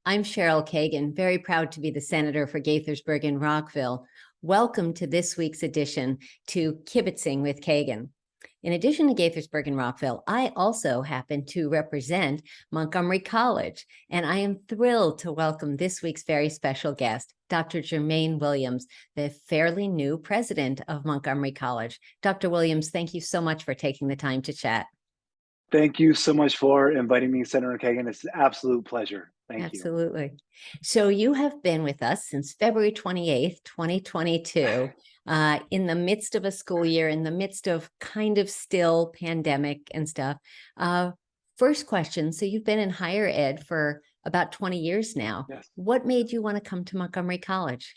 I'm Cheryl Kagan, very proud to be the Senator for Gaithersburg and Rockville. Welcome to this week's edition to Kibbitzing with Kagan. In addition to Gaithersburg and Rockville, I also happen to represent Montgomery College, and I am thrilled to welcome this week's very special guest, Dr. Jermaine WIlliams, the fairly new president of Montgomery College. Dr. WIlliams, thank you so much for taking the time to chat. Thank you so much for inviting me, Senator Kagan. It's an absolute pleasure. Thank you. Absolutely. So you have been with us since February 28th, 2022, in the midst of a school year, in the midst of kind of still pandemic and stuff. First question, so you've been in higher ed for about 20 years now. Yes. What made you want to come to Montgomery College?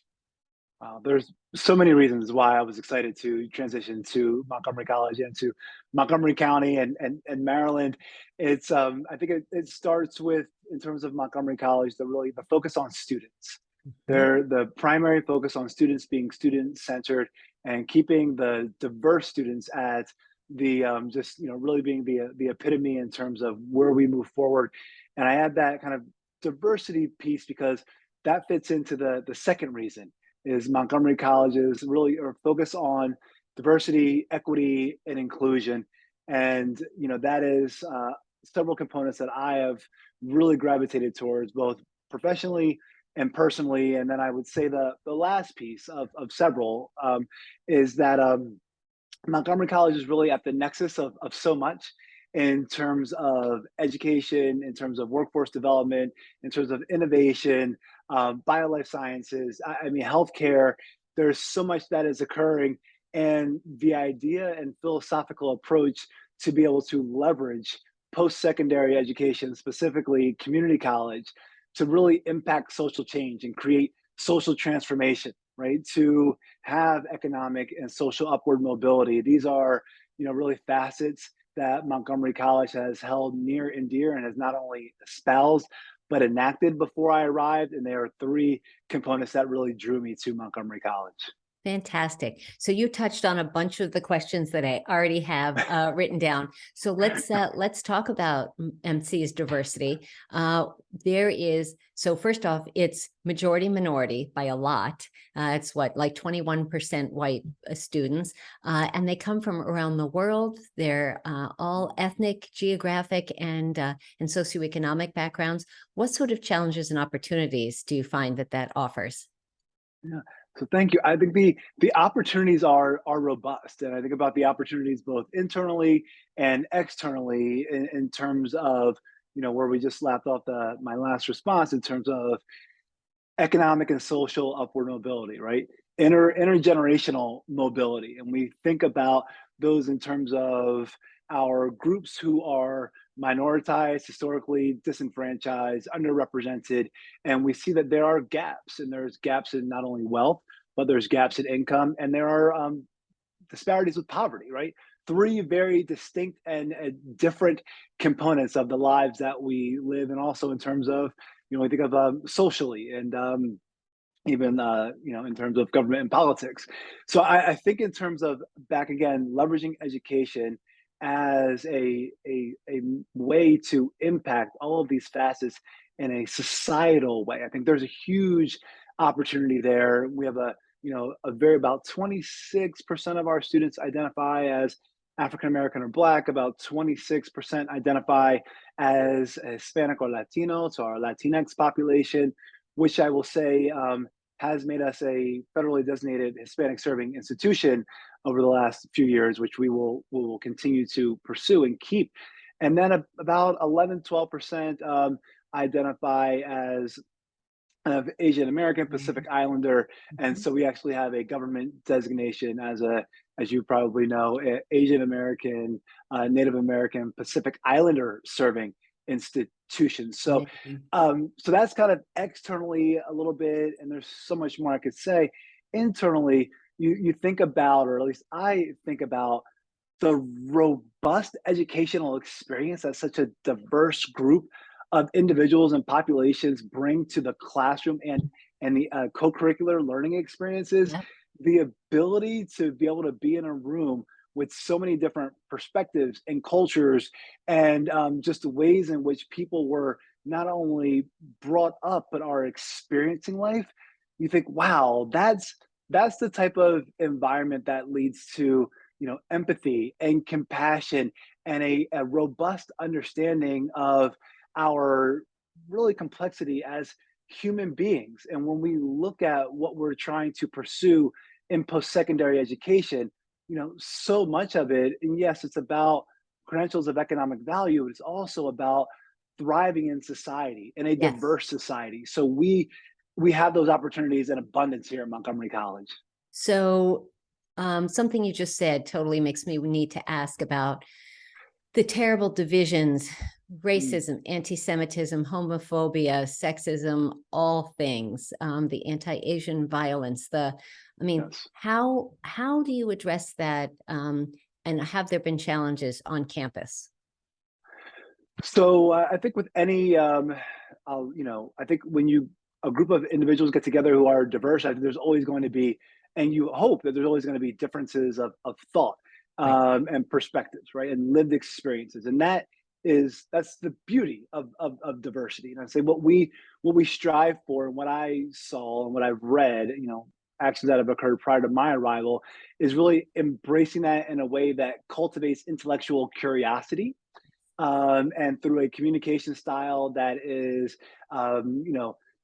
Wow, there's so many reasons why I was excited to transition to Montgomery College and to Montgomery County and Maryland. It's I think it starts with, in terms of Montgomery College, the focus on students. They're the primary focus on students, being student-centered and keeping the diverse students at the really being the epitome in terms of where we move forward. And I add that kind of diversity piece because that fits into the second reason, is Montgomery College's really are focused on diversity, equity, and inclusion. And that is several components that I have really gravitated towards, both professionally and personally. And then I would say the last piece of several is that Montgomery College is really at the nexus of so much in terms of education, in terms of workforce development, in terms of innovation, biolife sciences, I mean, healthcare. There's so much that is occurring. And the idea and philosophical approach to be able to leverage post-secondary education, specifically community college, to really impact social change and create social transformation, right? To have economic and social upward mobility. These are, really facets that Montgomery College has held near and dear and has not only espoused, but enacted before I arrived. And there are three components that really drew me to Montgomery College. Fantastic. So you touched on a bunch of the questions that I already have written down. So let's talk about MC's diversity. So first off, it's majority minority by a lot. It's like 21% white students, and they come from around the world. They're all ethnic, geographic, and socioeconomic backgrounds. What sort of challenges and opportunities do you find that offers? Yeah. So thank you. I think the opportunities are robust, and I think about the opportunities both internally and externally in terms of where we just lapped off my last response in terms of economic and social upward mobility, right? Intergenerational mobility, and we think about those in terms of our groups who are minoritized, historically disenfranchised, underrepresented, and we see that there are gaps, and there's gaps in not only wealth, but there's gaps in income, and there are disparities with poverty, right? Three very distinct and different components of the lives that we live, and also in terms of, we think of socially and even in terms of government and politics. So I think in terms of, back again, leveraging education as a way to impact all of these facets in a societal way. I think there's a huge opportunity there. We have about 26% of our students identify as African American or Black, about 26% identify as Hispanic or Latino, so our Latinx population, which I will say has made us a federally designated Hispanic serving institution over the last few years, which we will continue to pursue and keep. And then about 11, 12% identify as Asian American, Pacific Islander, and so we actually have a government designation as you probably know, Asian American, Native American, Pacific Islander serving institution. So, so that's kind of externally a little bit, and there's so much more I could say. Internally, you think about, or at least I think about, the robust educational experience that such a diverse group of individuals and populations bring to the classroom and the co-curricular learning experiences. Yeah. The ability to be able to be in a room with so many different perspectives and cultures, and just the ways in which people were not only brought up but are experiencing life, you think, wow, that's the type of environment that leads to, empathy and compassion and a robust understanding of our really complexity as human beings. And when we look at what we're trying to pursue in post-secondary education, so much of it, and yes, it's about credentials of economic value, it's also about thriving in society, in a Yes. diverse society. So we have those opportunities in abundance here at Montgomery College. So something you just said totally makes me need to ask about the terrible divisions, Mm, racism, anti-Semitism, homophobia, sexism, all things, the anti-Asian violence, yes. how do you address that? And have there been challenges on campus? So I think with any, I think when a group of individuals get together who are diverse, I think there's always going to be, and you hope that there's always going to be differences of thought Right. and perspectives, right, and lived experiences, and that's the beauty of diversity. And I say what we strive for, and what I saw and what I've read, actions that have occurred prior to my arrival, is really embracing that in a way that cultivates intellectual curiosity, and through a communication style that is,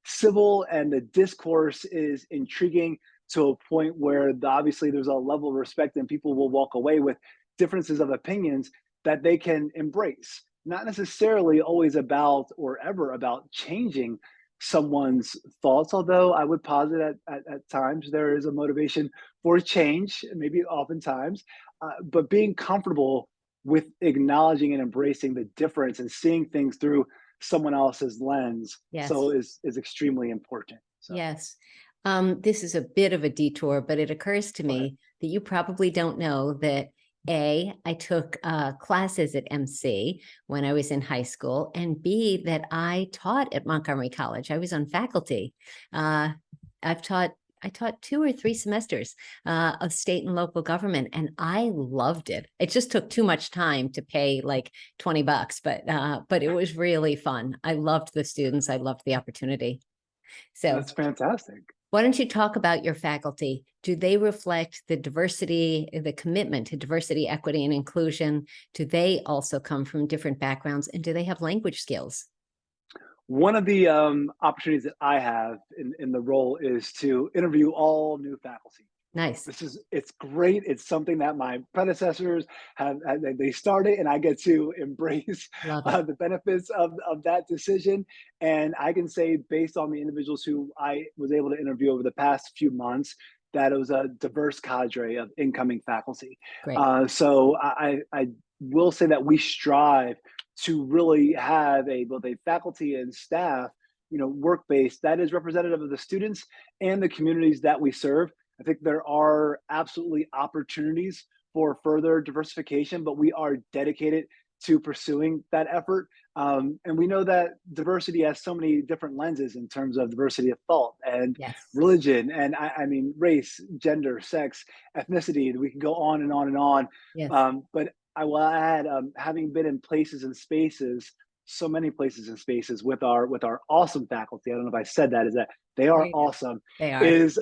civil, and the discourse is intriguing to a point where obviously there's a level of respect and people will walk away with differences of opinions that they can embrace. Not necessarily always about or ever about changing someone's thoughts, although I would posit at times there is a motivation for change, maybe oftentimes, but being comfortable with acknowledging and embracing the difference and seeing things through someone else's lens, so Yes. is extremely important. So Yes. This is a bit of a detour, but it occurs to go ahead. me that you probably don't know that I took classes at MC when I was in high school, and B, that I taught at Montgomery College. I was on faculty. Uh, I've taught, I taught 2 or 3 semesters of state and local government, and I loved it. It just took too much time to pay like $20, but it was really fun. I loved the students. I loved the opportunity. So That's fantastic. why don't you talk about your faculty? Do they reflect the diversity, the commitment to diversity, equity, and inclusion? Do they also come from different backgrounds? And do they have language skills? One of the opportunities that I have in the role is to interview all new faculty. Nice. It's great. It's something that my predecessors they started, and I get to embrace Love it. the benefits of that decision. And I can say, based on the individuals who I was able to interview over the past few months, that it was a diverse cadre of incoming faculty. Great. So I will say that we strive to really have both a faculty and staff, work base that is representative of the students and the communities that we serve. I think there are absolutely opportunities for further diversification, but we are dedicated to pursuing that effort. And we know that diversity has so many different lenses in terms of diversity of thought and Yes. religion, and I mean, race, gender, sex, ethnicity. We can go on and on and on. Yes. But I will add, having been in places and spaces, so many places and spaces with our awesome faculty. I don't know if I said that. Is that they There are you go. awesome? They are. Is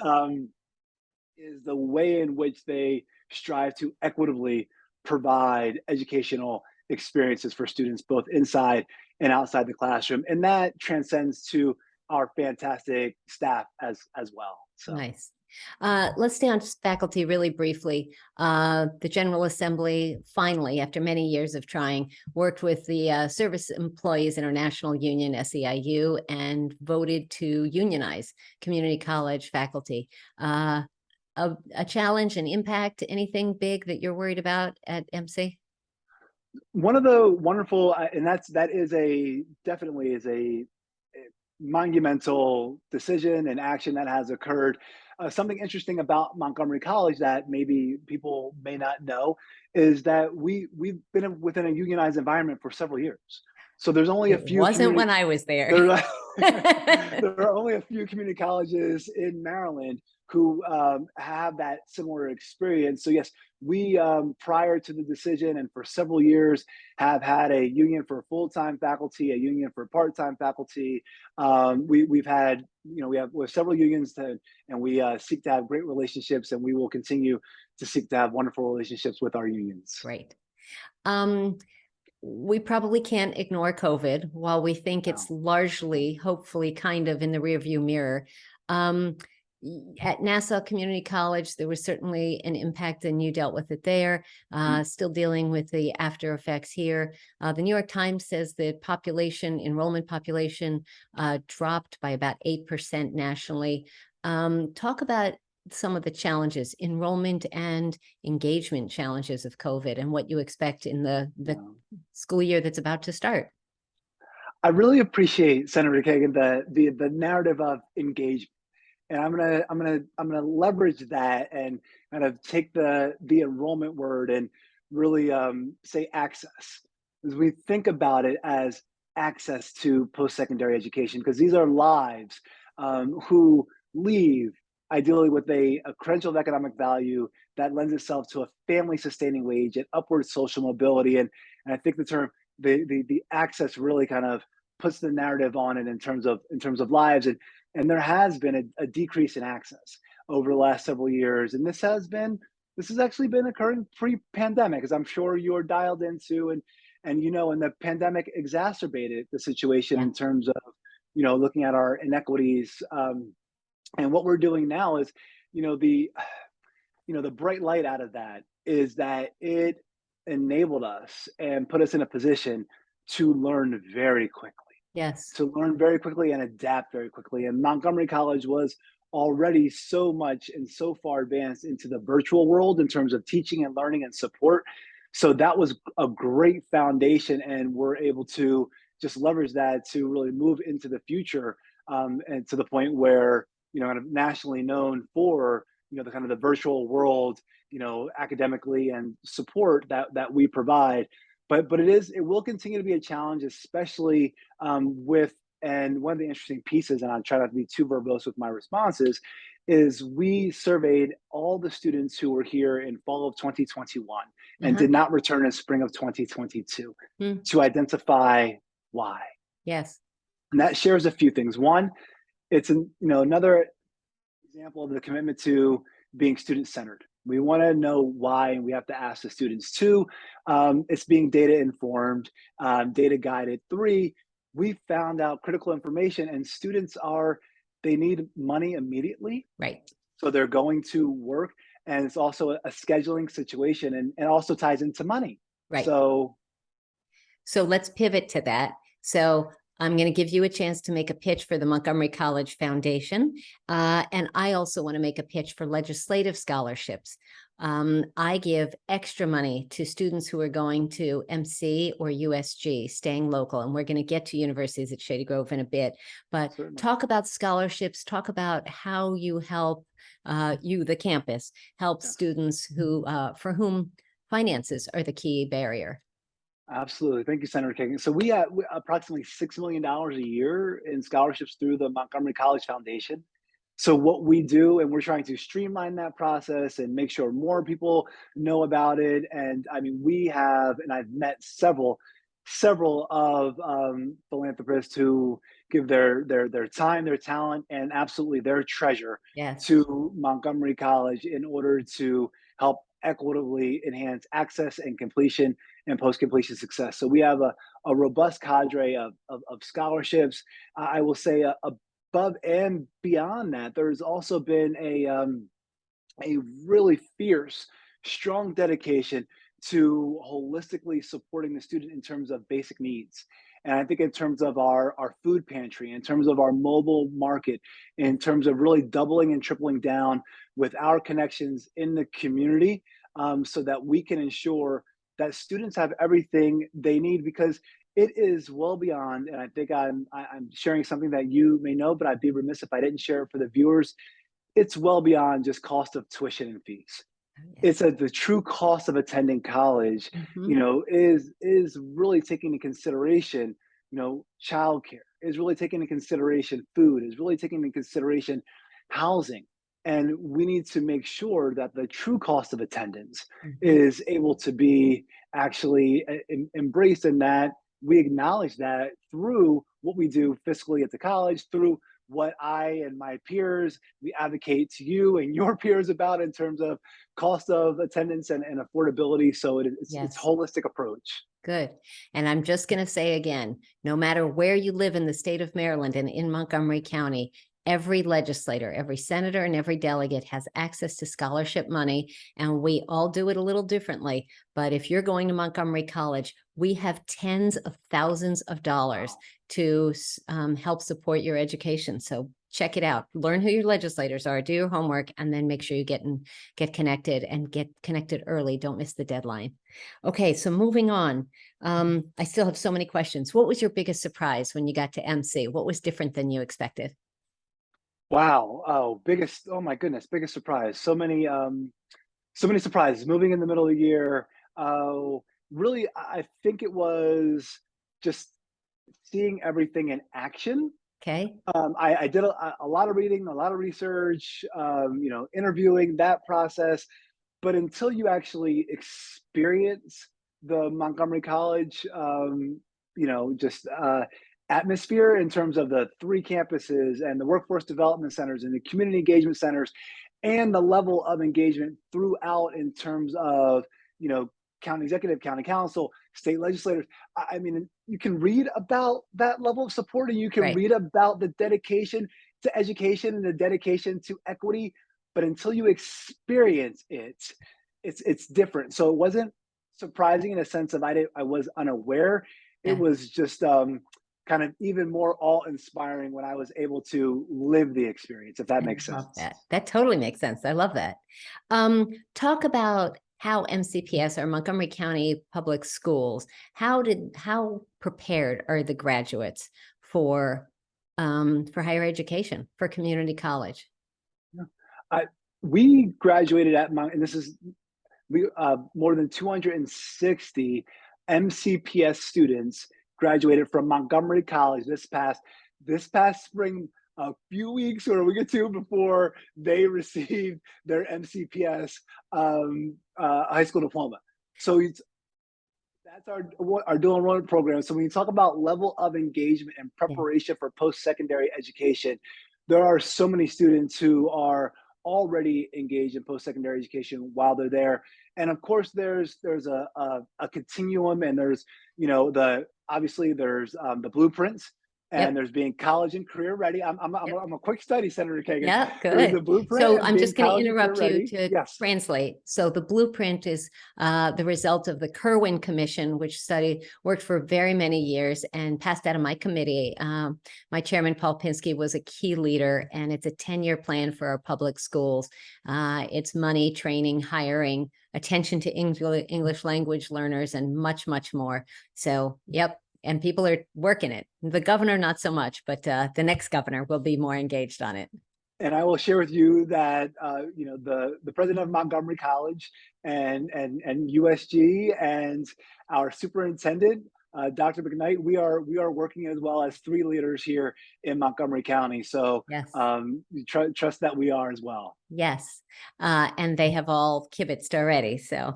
the way in which they strive to equitably provide educational experiences for students both inside and outside the classroom, and that transcends to our fantastic staff as well. So Nice. Let's stay on faculty really briefly. The General Assembly finally, after many years of trying, worked with the Service Employees International Union, SEIU, and voted to unionize community college faculty. A challenge, an impact, anything big that you're worried about at MC? one of the wonderful, and that is a definitely is a monumental decision and action that has occurred. Something interesting about Montgomery College that maybe people may not know is that we've been within a unionized environment for several years. So there's only a It few wasn't community when I was there. there are there are only a few community colleges in Maryland who have that similar experience. So yes, we prior to the decision and for several years have had a union for full-time faculty, a union for part-time faculty. We've had, we have several unions and we seek to have great relationships, and we will continue to seek to have wonderful relationships with our unions. Great. We probably can't ignore COVID. While we think it's largely, hopefully, kind of in the rearview mirror. At Nassau Community College, there was certainly an impact, and you dealt with it there. Still dealing with the after effects here. The New York Times says that enrollment population dropped by about 8% nationally. Talk about some of the challenges, enrollment and engagement challenges of COVID, and what you expect in the school year that's about to start. I really appreciate, Senator Kagan, the narrative of engagement. And I'm gonna leverage that and kind of take the enrollment word and really say access, as we think about it as access to post-secondary education, because these are lives who leave ideally with a credential of economic value that lends itself to a family-sustaining wage and upward social mobility. And I think the access really kind of puts the narrative on it in terms of lives. And there has been a decrease in access over the last several years. And this has actually been occurring pre-pandemic, as I'm sure you're dialed into, and the pandemic exacerbated the situation in terms of, looking at our inequities. And what we're doing now is, the bright light out of that is that it enabled us and put us in a position to learn very quickly. Yes. To learn very quickly and adapt very quickly. And Montgomery College was already so much and so far advanced into the virtual world in terms of teaching and learning and support. So that was a great foundation, and we're able to just leverage that to really move into the future, and to the point where, kind of nationally known for, the kind of the virtual world, academically, and support that we provide. But it will continue to be a challenge, especially and one of the interesting pieces, and I'll try not to be too verbose with my responses, is we surveyed all the students who were here in fall of 2021 and did not return in spring of 2022 to identify why. Yes. And that shares a few things. One, it's another example of the commitment to being student-centered. We want to know why, and we have to ask the students. Two, it's being data informed, data guided. Three, we found out critical information, and students they need money immediately. Right. So they're going to work, and it's also a scheduling situation, and also ties into money. Right. So let's pivot to that. So I'm going to give you a chance to make a pitch for the Montgomery College Foundation. And I also want to make a pitch for legislative scholarships. I give extra money to students who are going to MC or USG, staying local. And we're going to get to universities at Shady Grove in a bit. But certainly. Talk about scholarships. Talk about how you help, the campus, help students for whom finances are the key barrier. Absolutely. Thank you, Senator Kagan. So we have approximately $6 million a year in scholarships through the Montgomery College Foundation. So what we do, and we're trying to streamline that process and make sure more people know about it. And I mean, and I've met several of philanthropists who give their time, their talent, and absolutely their treasure to Montgomery College in order to help equitably enhance access and completion and post-completion success. So we have a robust cadre of scholarships. I will say above and beyond that, there's also been a really fierce, strong dedication to holistically supporting the student in terms of basic needs. And I think in terms of our food pantry, in terms of our mobile market, in terms of really doubling and tripling down with our connections in the community, so that we can ensure that students have everything they need, because it is well beyond, and I think I'm sharing something that you may know, but I'd be remiss if I didn't share it for the viewers. It's well beyond just cost of tuition and fees. It's the true cost of attending college, is really taking into consideration, childcare, is really taking into consideration food, is really taking into consideration housing, And we need to make sure that the true cost of attendance Mhm. is able to be actually embraced, and that we acknowledge that through what we do fiscally at the college, through what I and my peers, we advocate to you and your peers about in terms of cost of attendance and affordability. So it's Yes. holistic approach. Good. And I'm just going to say again, no matter where you live in the state of Maryland and in Montgomery County, every legislator, every senator, and every delegate has access to scholarship money, and we all do it a little differently. But if you're going to Montgomery College, we have tens of thousands of dollars to help support your education. So check it out. Learn who your legislators are, do your homework, and then make sure you get connected and get connected early. Don't miss the deadline. Okay, so moving on. I still have so many questions. What was your biggest surprise when you got to MC? What was different than you expected? Wow. Oh my goodness, biggest surprise. So many surprises. Moving in the middle of the year. Really, I think it was just seeing everything in action. Okay. I did a lot of reading, a lot of research, interviewing, that process. But until you actually experience the Montgomery College, just atmosphere in terms of the three campuses and the workforce development centers and the community engagement centers, and the level of engagement throughout in terms of, you know, county executive, county council, state legislators. I mean, you can read about that level of support, and you can Right. read about the dedication to education and the dedication to equity, but until you experience it, it's different. So it wasn't surprising in a sense of I was unaware. It Yeah. was just kind of even more awe-inspiring when I was able to live the experience, if that I makes love sense. that. That totally makes sense. I love that. Talk about how MCPS or Montgomery County Public Schools, how prepared are the graduates for higher education, for community college? Yeah. I, we graduated at Mount, and this is we more than 260 MCPS students graduated from Montgomery College this past spring, a few weeks or a week or two before they received their MCPS high school diploma. So that's our dual enrollment program. So when you talk about level of engagement and Yeah. preparation for post-secondary education, there are so many students who are already engaged in post-secondary education while they're there. And of course, there's a continuum, and there's, the obviously there's the blueprints, and Yep. there's being college and career ready. Yep. I'm a quick study, Senator Kagan. Yeah, There's good. the blueprint So and I'm being just going to college and career interrupt you ready. to Yes. translate. So the blueprint is the result of the Kerwin Commission, which worked for very many years and passed out of my committee. My chairman, Paul Pinsky, was a key leader, and it's a 10-year plan for our public schools. It's money, training, hiring, attention to English language learners, and much, much more. So, yep. And people are working it. The governor, not so much, but the next governor will be more engaged on it. And I will share with you that the president of Montgomery College and USG and our superintendent, Dr. McKnight, we are working as well as three leaders here in Montgomery County. So Yes. trust that we are as well. Yes. And they have all kibitzed already. So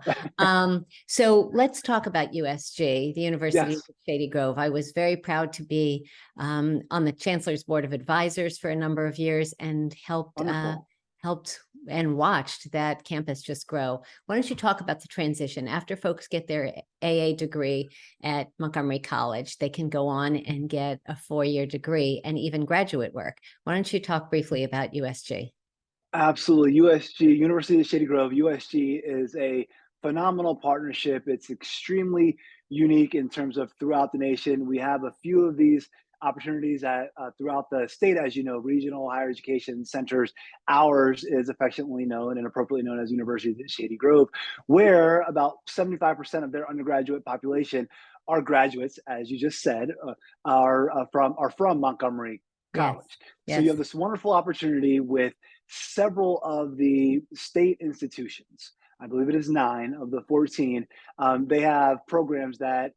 let's talk about USG, the University of Yes, Shady Grove. I was very proud to be on the Chancellor's Board of Advisors for a number of years and wonderful. helped and watched that campus just grow. Why don't you talk about the transition? After folks get their AA degree at Montgomery College, they can go on and get a 4-year degree and even graduate work. Why don't you talk briefly about USG? Absolutely. USG, University of Shady Grove, USG is a phenomenal partnership. It's extremely unique in terms of throughout the nation. We have a few of these opportunities throughout the state, as you know, regional higher education centers. Ours is affectionately known and appropriately known as University of Shady Grove, where about 75% of their undergraduate population are graduates, as you just said, are from Montgomery Yes. College. So you Yes. have this wonderful opportunity with several of the state institutions. I believe it is 9 of the 14. They have programs that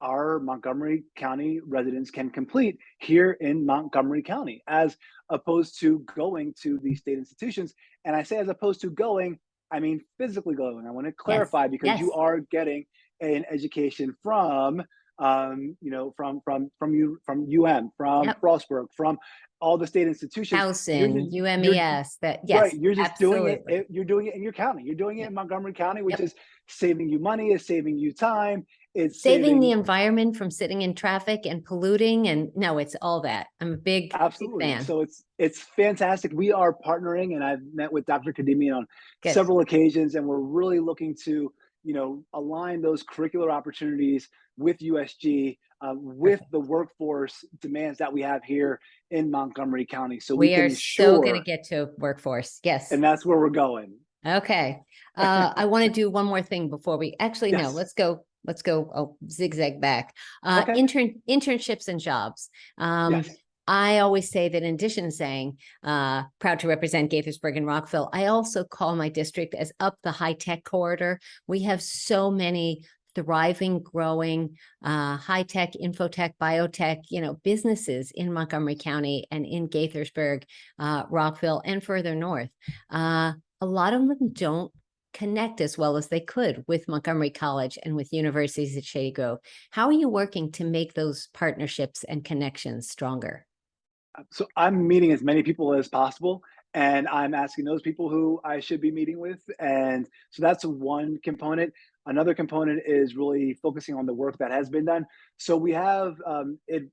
our Montgomery County residents can complete here in Montgomery County, as opposed to going to these state institutions. And I say as opposed to going, I mean physically going. I want to Yes. clarify, because you Yes. are getting an education from, from UM, from Yep. Frostburg, from all the state institutions. Towson, You're UMES, that, right. yes, You're just doing it. absolutely. You're doing it in your county. You're doing it Yep. in Montgomery County, which Yep. is saving you money, is saving you time, it's Saving the saving. environment from sitting in traffic and polluting. And no, it's all that. I'm a big Absolutely. fan. So it's fantastic. We are partnering, and I've met with Dr. Kadimi on Good. several occasions, and we're really looking to, align those curricular opportunities with USG, with Perfect. the workforce demands that we have here in Montgomery County, so we We can are so going to ensure. get to workforce. Yes. And that's where we're going. Okay. I want to do one more thing before we actually, no, Yes. let's go, oh, zigzag back. Okay. Internships and jobs. Yes. I always say that in addition to saying, proud to represent Gaithersburg and Rockville, I also call my district as up the high tech corridor. We have so many thriving, growing, high tech, infotech, biotech, businesses in Montgomery County and in Gaithersburg, Rockville, and further north. A lot of them don't connect as well as they could with Montgomery College and with universities at Shady Grove. How are you working to make those partnerships and connections stronger? So I'm meeting as many people as possible, and I'm asking those people who I should be meeting with. And so that's one component. Another component is really focusing on the work that has been done. So we have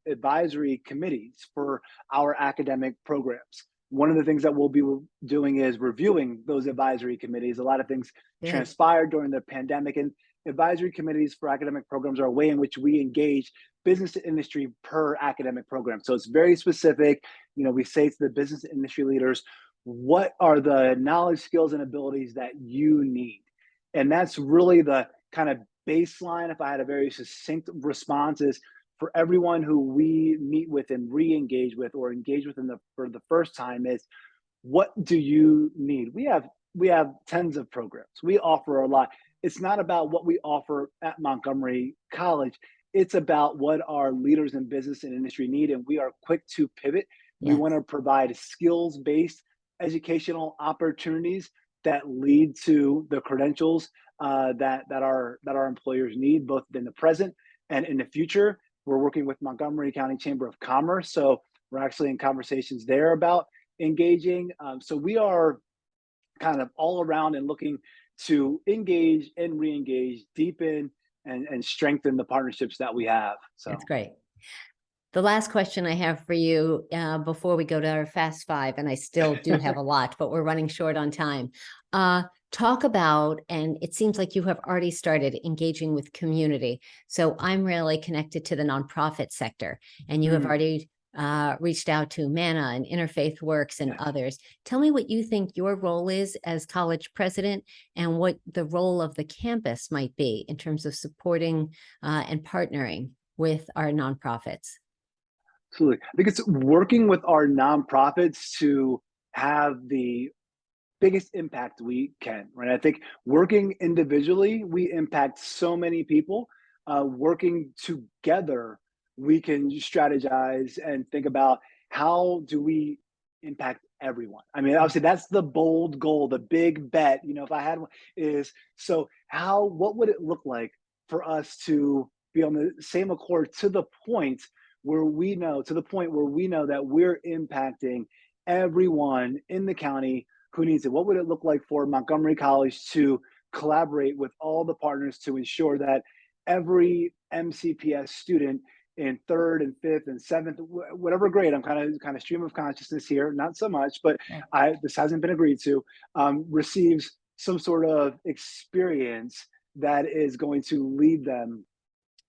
advisory committees for our academic programs. One of the things that we'll be doing is reviewing those advisory committees. A lot of things Good. transpired during the pandemic, and advisory committees for academic programs are a way in which we engage business to industry per academic program. So it's very specific. We say to the business industry leaders, what are the knowledge, skills, and abilities that you need? And that's really the kind of baseline. If I had a very succinct response, is for everyone who we meet with and re-engage with or engage with for the first time, is what do you need? We have tens of programs. We offer a lot. It's not about what we offer at Montgomery College. It's about what our leaders in business and industry need, and we are quick to pivot. We Yes. want to provide skills-based educational opportunities that lead to the credentials that our employers need, both in the present and in the future. We're working with Montgomery County Chamber of Commerce, so we're actually in conversations there about engaging. So we are kind of all around and looking to engage and re-engage, deepen and strengthen the partnerships that we have. That's So great. The last question I have for you before we go to our fast five, and I still do have a lot, but we're running short on time. Talk about, and it seems like you have already started engaging with community. So I'm really connected to the nonprofit sector, and you have already reached out to MANA and Interfaith Works and yes. others. Tell me what you think your role is as college president and what the role of the campus might be in terms of supporting and partnering with our nonprofits. Absolutely. I think it's working with our nonprofits to have the biggest impact we can, right? I think working individually, we impact so many people. Working together, we can strategize and think about how do we impact everyone. I mean, obviously, that's the bold goal, the big bet. If I had one, is so what would it look like for us to be on the same accord to the point where we know, that we're impacting everyone in the county who needs it? What would it look like for Montgomery College to collaborate with all the partners to ensure that every MCPS student in third and fifth and seventh, whatever grade, I'm kind of stream of consciousness here, not so much, but Yeah. this hasn't been agreed to, receives some sort of experience that is going to lead them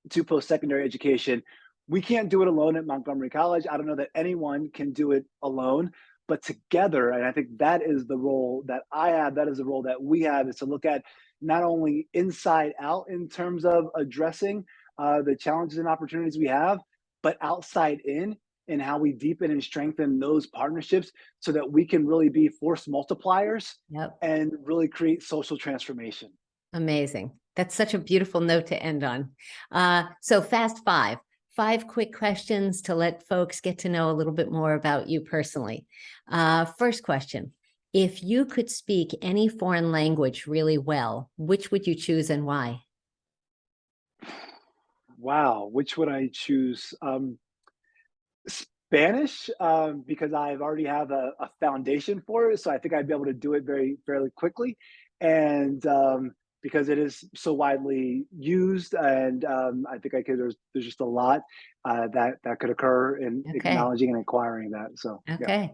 to post-secondary education. We can't do it alone at Montgomery College. I don't know that anyone can do it alone, but together, and I think that is the role that I have, that is the role that we have, is to look at not only inside out in terms of addressing the challenges and opportunities we have, but outside in how we deepen and strengthen those partnerships so that we can really be force multipliers Yep. and really create social transformation. Amazing. That's such a beautiful note to end on. So fast five quick questions to let folks get to know a little bit more about you personally. First question, if you could speak any foreign language really well, which would you choose and why? Wow, which would I choose? Spanish, because I've already have a foundation for it, so I think I'd be able to do it fairly quickly, and because it is so widely used, and I think I could. There's just a lot that could occur in Okay. acknowledging and acquiring that. So yeah, Okay.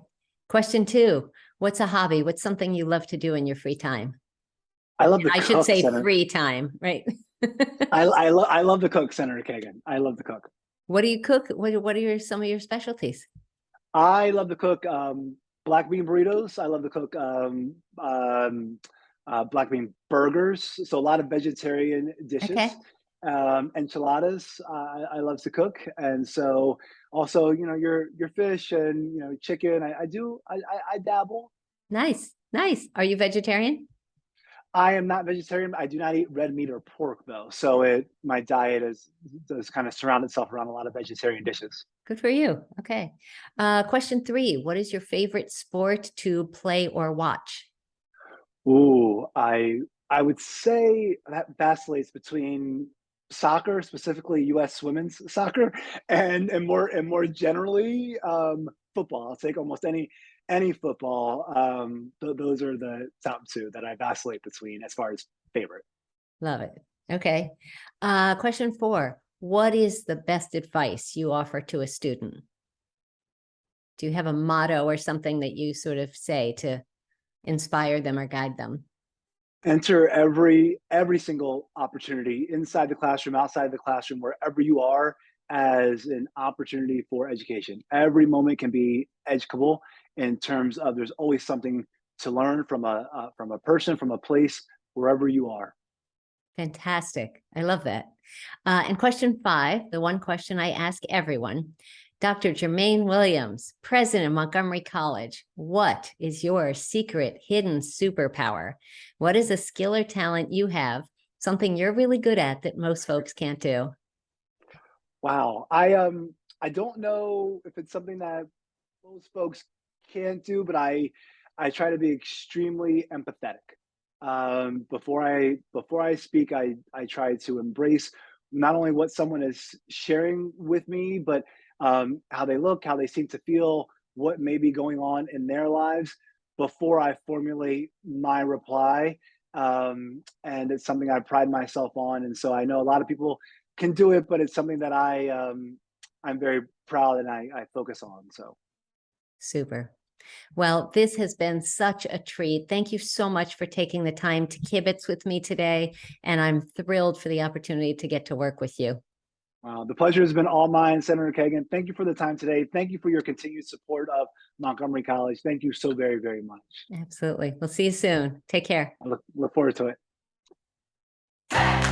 Question two, what's a hobby? What's something you love to do in your free time? I love the I should cook, say Senator. free time, right? I love the cook, Senator Kagan. I love the cook. What do you cook? What are some of your specialties? I love to cook black bean burritos. I love to cook black bean burgers. So a lot of vegetarian dishes. Okay. Enchiladas. I love to cook, and so also your fish and chicken. I dabble. Nice. Nice. Are you vegetarian? I am not vegetarian. I do not eat red meat or pork though. So my diet does kind of surround itself around a lot of vegetarian dishes. Good for you. Okay. Question three, what is your favorite sport to play or watch? Ooh, I would say that vacillates between soccer, specifically U.S. women's soccer, and more generally football. I'll take almost any football. Those are the top two that I vacillate between as far as favorite. Love it. Okay. Question four, what is the best advice you offer to a student? Do you have a motto or something that you sort of say to inspire them or guide them? Enter every single opportunity inside the classroom, outside the classroom, wherever you are, as an opportunity for education. Every moment can be educable in terms of there's always something to learn from a person, from a place, wherever you are. Fantastic. I love that. And question five, the one question I ask everyone, Dr. Jermaine WIlliams, President of Montgomery College, what is your secret hidden superpower? What is a skill or talent you have, something you're really good at that most folks can't do? Wow, I don't know if it's something that most folks can't do, but I try to be extremely empathetic. Before I speak, I try to embrace not only what someone is sharing with me, but how they look, how they seem to feel, what may be going on in their lives before I formulate my reply. And it's something I pride myself on, and so I know a lot of people can do it, but it's something that I'm very proud and I focus on. So. Super. Well, this has been such a treat. Thank you so much for taking the time to kibitz with me today. And I'm thrilled for the opportunity to get to work with you. The pleasure has been all mine, Senator Kagan. Thank you for the time today. Thank you for your continued support of Montgomery College. Thank you so very much. Absolutely. We'll see you soon. Take care. I look forward to it.